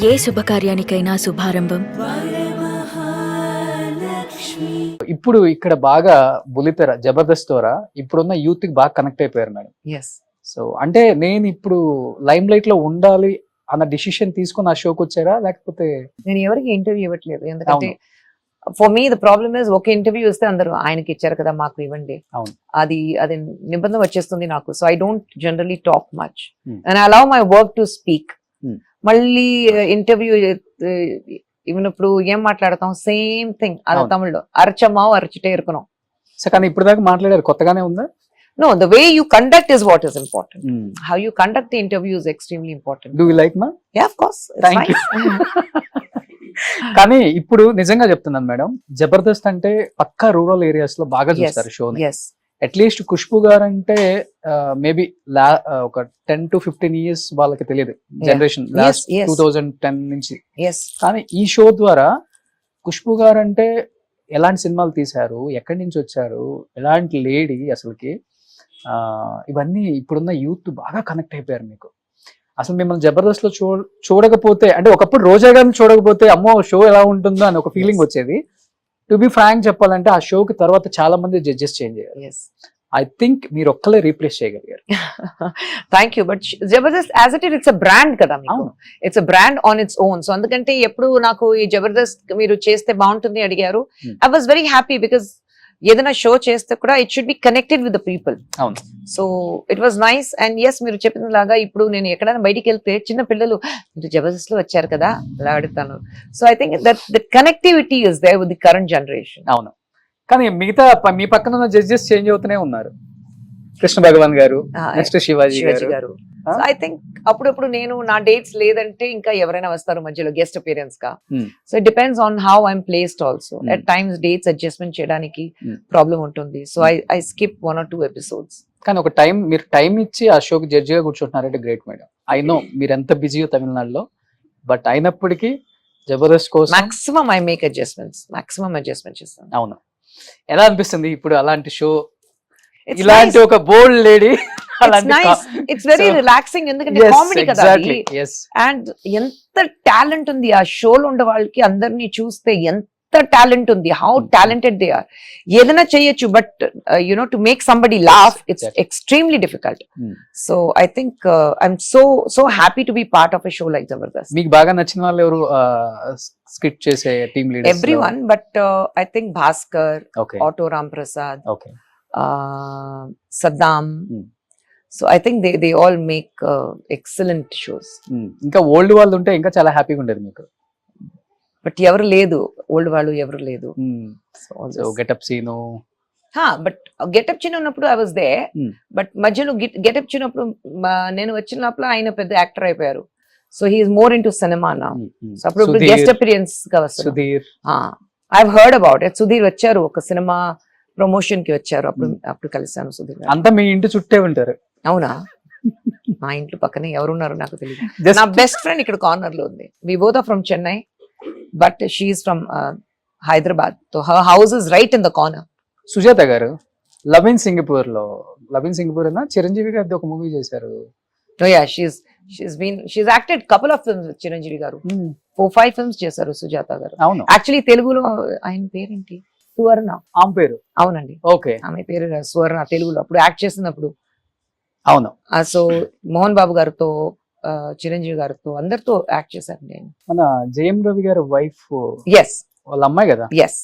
ఏ శుభకార్యానికైనా శుభారంభం. ఇప్పుడు ఇక్కడ బాగా బులితెర జబర్దస్త్ ద్వారా ఇప్పుడున్న యూత్ కి బాగా కనెక్ట్ అయిపోయారు మేడం. ఎస్ సో అంటే నేను ఇప్పుడు లైమ్ లైట్ లో ఉండాలి అన్న డిసిషన్ తీసుకుని ఆ షోకి వచ్చారా లేకపోతే? నేను ఎవరికి ఇంటర్వ్యూ ఇవ్వట్లేదు, ఎందుకంటే అవును. For me the problem is ఒక ఇంటర్వ్యూ వస్తే అందరూ ఆయనకి ఇచ్చారు కదా మాకు ఇవ్వండి, అవును. అది నిబంధన వచ్చేస్తుంది నాకు. So I don't generally talk much Hmm. And I allow my work to speak. Hmm. మళ్ళీ ఇంటర్వ్యూ ఇవ్వనప్పుడు ఏం మాట్లాడతాం, సేమ్ థింగ్ అది అవును. తమిళ్లో అరచమా అరచిటే ఇరుకున్నాం. సో కానీ ఇప్పుడు దాకా మాట్లాడారు, కొత్తగానే ఉందా? No, the way you conduct is what is important. How you conduct the interview is extremely important. Do you like మా? Yeah, of course. It's Thank you. కానీ ఇప్పుడు నిజంగా చెప్తున్నాను మేడం, జబర్దస్త్ అంటే పక్కా రూరల్ ఏరియాస్ లో బాగా చూస్తారు షోని. Yes. అట్లీస్ట్ ఖుష్బు గారు అంటే మేబీ ఒక 10 to 15 years వాళ్ళకి తెలియదు జనరేషన్, లాస్ట్ yes. 2010 నుంచి. Yes. కానీ ఈ షో ద్వారా ఖుష్బు గారు అంటే ఎలాంటి సినిమాలు తీశారు, ఎక్కడి నుంచి వచ్చారు, ఎలాంటి లేడీ అసలుకి, ఇవన్నీ ఇప్పుడున్న యూత్ బాగా కనెక్ట్ అయిపోయారు మీకు. అసలు మిమ్మల్ని జబర్దస్త్ లో చూడకపోతే, అంటే ఒకప్పుడు రోజా గారిని చూడకపోతే అమ్మో షో ఎలా ఉంటుందో అని ఒక ఫీలింగ్ వచ్చేది. టు బి ఫ్రాంక్ చెప్పాలంటే ఆ షోకి తర్వాత చాలా మంది జడ్జెస్ చేంజ్ అయ్యారు. Yes. ఐ థింక్ మీరు ఒక్కలే రీప్లేస్ చేయగలిగారు. Thank you. But Jabardast as it is, it's a brand కదా మీకు. అవును. It's a brand on its own. So అందుకంటే ఎప్పుడు నాకు ఈ జబర్దస్త్ మీరు చేస్తే బాగుంటుంది అడిగారు. I was very happy because ఏదైనా షో చేస్తే కూడా it should be connected with the people. అవును. So it was nice. And yes, మీరు చెప్పిన లాగా ఇప్పుడు నేను ఎక్కడైనా బయటికి వెళ్తే చిన్న పిల్లలు మీరు జబర్దస్త్ లో వచ్చారు కదా అలా అడుగుతాను. So I think that the connectivity is there with the current generation. అవును. కానీ మిగతా మీ పక్కన ఉన్న జడ్జెస్ చేంజ్ అవుతూనే ఉన్నారు. కృష్ణ భగవాన్ గారు, నెక్స్ట్ శివాజీ గారు. సో ఐ థింక్ అప్పుడప్పుడు నేను నా డేట్స్ లేదంటే ఇంకా ఎవరైనా వస్తారు మధ్యలో గెస్ట్ అపియరెన్స్ గా. So it depends on how I'm placed also. At times dates adjustment చేయడానికి ప్రాబ్లం ఉంటుంది. So I skip 1 or 2 episodes. కానీ ఒక మీరు టైం ఇచ్చి ఆ షోకి జడ్జి గా కూర్చుంటున్నారంటే గ్రేట్ మేడం. ఐ నో మీరు ఎంత బిజీయో తమిళనాడులో, బట్ అయినప్పటికీ జబర్దస్త్ కోసం maximum I make adjustments, maximum adjustment చేస్తాను. అవును. ఎలా అనిపిస్తుంది ఇప్పుడు అలాంటి షో, ఇలాంటి ఒక బోల్డ్ లేడీ? ఇట్స్ వెరీ రిలాక్సింగ్, ఎందుకంటే కామెడీ కదా. అండ్ ఎంత టాలెంట్ ఉంది ఆ షోలో ఉండే వాళ్ళకి, అందరినీ చూస్తే ఎంత టాలెంట్ ఉంది, హౌ టాలెంటెడ్ దే ఆర్. ఏదైనా చేయొచ్చు, but you know to make somebody laugh it's extremely difficult. So I think I'm so happy to be part of a show like Jabardasth. మీకు బాగా నచ్చిన వాళ్ళు ఎవరు స్క్రిప్ట్ చేసే team leaders? Everyone, but I think Bhaskar, auto Ram Prasad, Saddam. So I think they all make excellent shows. ఇంకా old వాళ్ళు ఉంటే ఇంకా చాలా హ్యాపీగా ఉండేది మీకు. బట్ ఎవరు లేదు, ఓల్డ్ వాళ్ళు ఎవరు లేదు. So getup Seenu, but getup చిన్న ఉన్నప్పుడు ఐ వాజ్ దే. బట్ మధ్యలో గెటప్ చిన్నప్పుడు నేను వచ్చినప్పుడు ఆయన పెద్ద యాక్టర్ అయిపోయారు. So he's more into సినిమా నా. సో అప్పుడు గెస్ట్ అపియరెన్స్ గా వస్తారు. Sudheer, I heard about it. Sudheer వచ్చారు, ఒక సినిమా ప్రమోషన్ కి వచ్చారు, అప్పుడు కలిసాను సుధీర్. అంతా మీ ఇంటి చుట్టే ఉంటారు. అవునా? మా ఇంట్లో పక్కనే ఎవరున్నారు నాకు తెలియదు. నా బెస్ట్ ఫ్రెండ్ ఇక్కడ కార్నర్ లో ఉంది. We both are from Chennai, but she's from Hyderabad. So her house is right in the corner. Sujatha గారు లవ్ ఇన్ సింగపూర్ లో, లవ్ ఇన్ సింగపూర్ అన్న చిరంజీవి గారి ఒక మూవీ చేశారు. she's acted couple of films with Chiranjeevi గారు. 4-5 films చేశారు సుజాత గారు. అవును. యాక్చువల్లీ తెలుగులో ఆయన పేరేంటి? సువర్ణ. ఆమె పేరు? అవునండి. ఓకే. ఆమె పేరు సువర్ణ. తెలుగులో అప్పుడు యాక్ట్ చేసినప్పుడు. అవును. సో మోహన్ బాబు గారితో, చిరంజీవి గారితో, అందరితో యాక్ట్ చేశాను నేను. మన జయం రవి గారి వైఫ్ ఎస్ వాళ్ళ అమ్మాయి కదా? ఎస్.